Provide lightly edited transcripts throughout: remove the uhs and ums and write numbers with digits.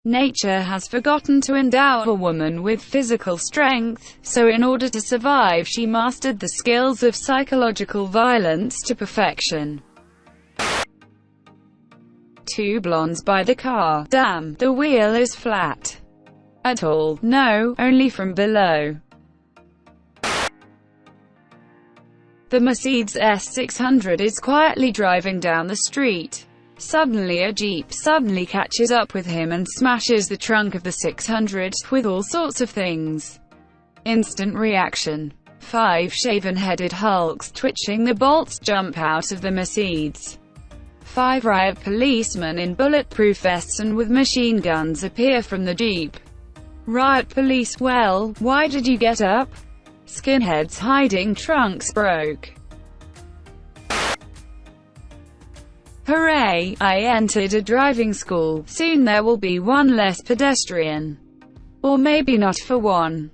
Nature has forgotten to endow a woman with physical strength, so in order to survive she mastered the skills of psychological violence to perfection. Two blondes by the car. Damn, the wheel is flat. At all? No, only from below. The Mercedes S600 is quietly driving down the street. Suddenly a Jeep suddenly catches up with him and smashes the trunk of the 600, with all sorts of things. Instant reaction. 5 shaven-headed hulks twitching the bolts jump out of the Mercedes. 5 riot policemen in bulletproof vests and with machine guns appear from the Jeep. Riot police: well, why did you get up? Skinheads hiding trunks broke. Hooray, I entered a driving school. Soon there will be one less pedestrian. Or maybe not for one.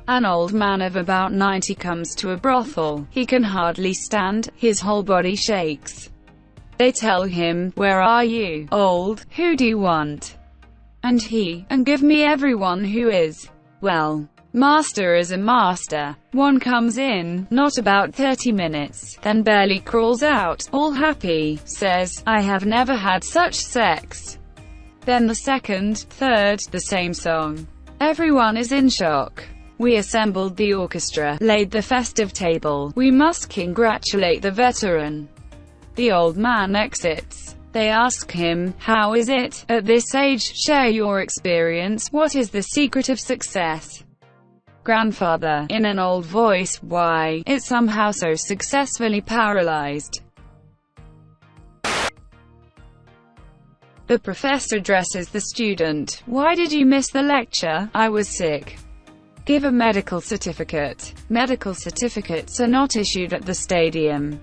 An old man of about 90 comes to a brothel. He can hardly stand, his whole body shakes. They tell him, "Where are you, old? Who do you want?" And he, "And give me everyone who is." Well, master is a master. One comes in, not about 30 minutes, then barely crawls out, all happy, says, "I have never had such sex." Then the second, third, the same song. Everyone is in shock. We assembled the orchestra, laid the festive table. We must congratulate the veteran. The old man exits. They ask him, "How is it, at this age? Share your experience. What is the secret of success?" Grandfather, in an old voice, "Why, it's somehow so successfully paralyzed." The professor addresses the student. "Why did you miss the lecture?" "I was sick." "Give a medical certificate." Medical certificates are not issued at the stadium.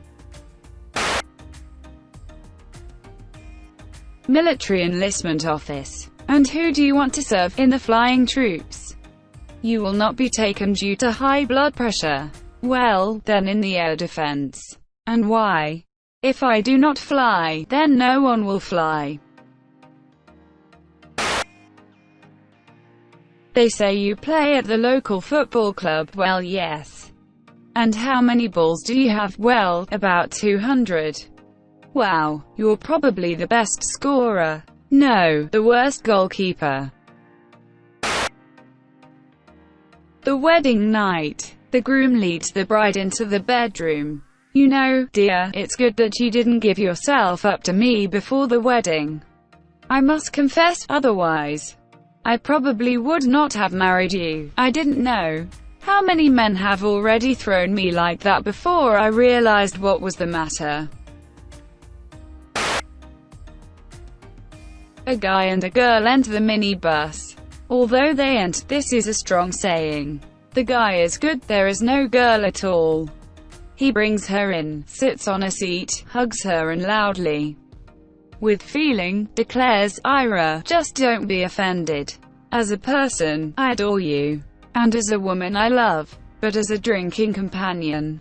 Military enlistment office. "And who do you want to serve in the flying troops?" "You will not be taken due to high blood pressure." "Well, then in the air defense." "And why?" "If I do not fly, then no one will fly." They say you play at the local football club. "Well, yes." "And how many balls do you have?" "Well, about 200. "Wow, you're probably the best scorer." "No, the worst goalkeeper." The wedding night. The groom leads the bride into the bedroom. "You know, dear, it's good that you didn't give yourself up to me before the wedding. I must confess, otherwise I probably would not have married you. I didn't know how many men have already thrown me like that before I realized what was the matter." A guy and a girl enter the minibus. Although they enter, this is a strong saying. The guy is good, there is no girl at all. He brings her in, sits on a seat, hugs her and loudly, with feeling, declares, "Ira, just don't be offended. As a person, I adore you. And as a woman I love. But as a drinking companion,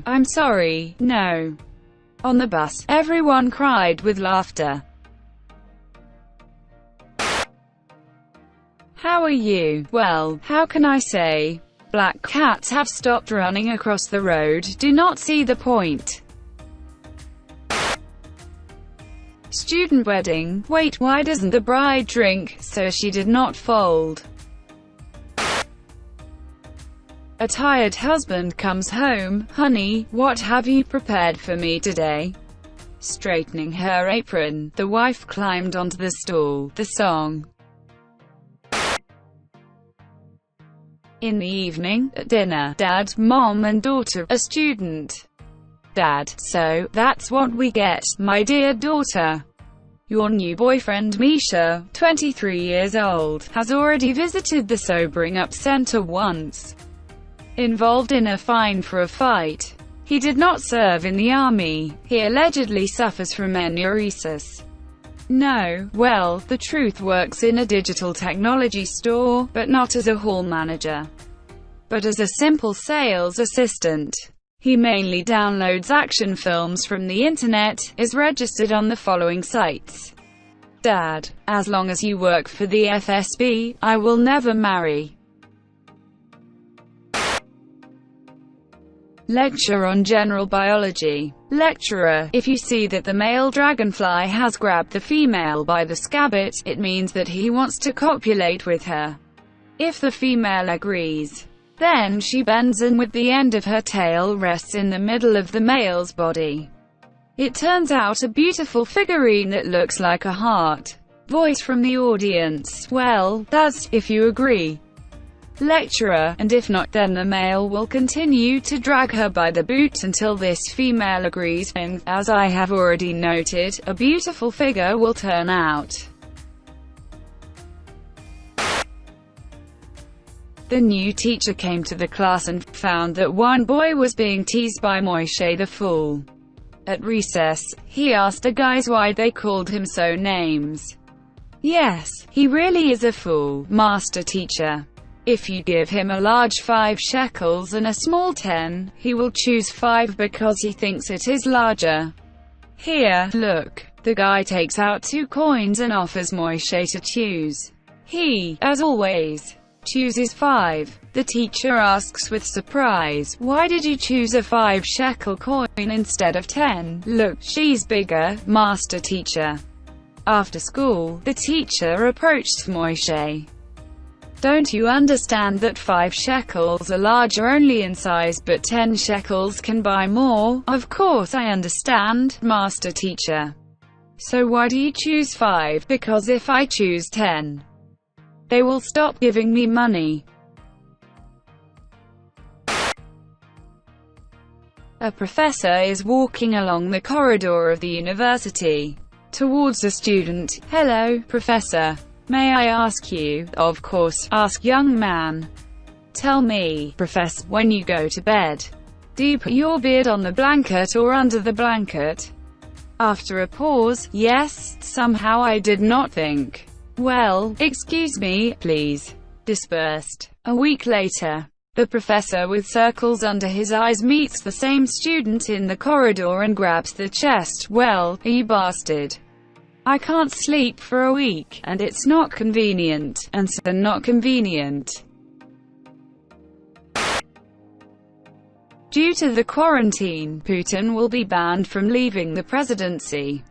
I'm sorry, no." On the bus, everyone cried with laughter. "How are you?" "Well, how can I say? Black cats have stopped running across the road. Do not see the point." Student wedding. "Wait, why doesn't the bride drink?" "So she did not fold." A tired husband comes home. "Honey, what have you prepared for me today?" Straightening her apron, the wife climbed onto the stool. The song. In the evening, at dinner, Dad, Mom and daughter, a student. Dad: "So, that's what we get, my dear daughter. Your new boyfriend Misha, 23 years old, has already visited the sobering up center once. Involved in a fine for a fight. He did not serve in the army. He allegedly suffers from enuresis." "No, well, the truth works in a digital technology store, but not as a hall manager, but as a simple sales assistant. He mainly downloads action films from the internet, is registered on the following sites. Dad, as long as you work for the FSB, I will never marry. Lecture on general biology. Lecturer, if you see that the male dragonfly has grabbed the female by the scabbit, it means that he wants to copulate with her. If the female agrees, then she bends and with the end of her tail rests in the middle of the male's body. It turns out a beautiful figurine that looks like a heart. Voice from the audience, well, that's, if you agree. Lecturer, and if not, then the male will continue to drag her by the boot until this female agrees, and, as I have already noted, a beautiful figure will turn out. The new teacher came to the class and found that one boy was being teased by Moishe the fool. At recess, he asked the guys why they called him so names. Yes, he really is a fool, master teacher. If you give him a large 5 shekels and a small 10, he will choose 5 because he thinks it is larger. Here, look. The guy takes out 2 coins and offers Moishe to choose. He, as always, chooses 5. The teacher asks with surprise, why did you choose a 5 shekel coin instead of 10? Look, she's bigger, master teacher. After school, the teacher approached Moishe. Don't you understand that 5 shekels are larger only in size, but 10 shekels can buy more? Of course I understand, master teacher. So why do you choose 5? Because if I choose 10, they will stop giving me money. A professor is walking along the corridor of the university. Towards a student, hello, professor. May I ask you? Of course, ask young man. Tell me, professor, when you go to bed, do you put your beard on the blanket or under the blanket? After a pause, yes, somehow I did not think. Well, excuse me, please. Dispersed. A week later, the professor with circles under his eyes meets the same student in the corridor and grabs the chest. Well, you bastard. I can't sleep for a week, and it's not convenient, and so not convenient. Due to the quarantine, Putin will be banned from leaving the presidency.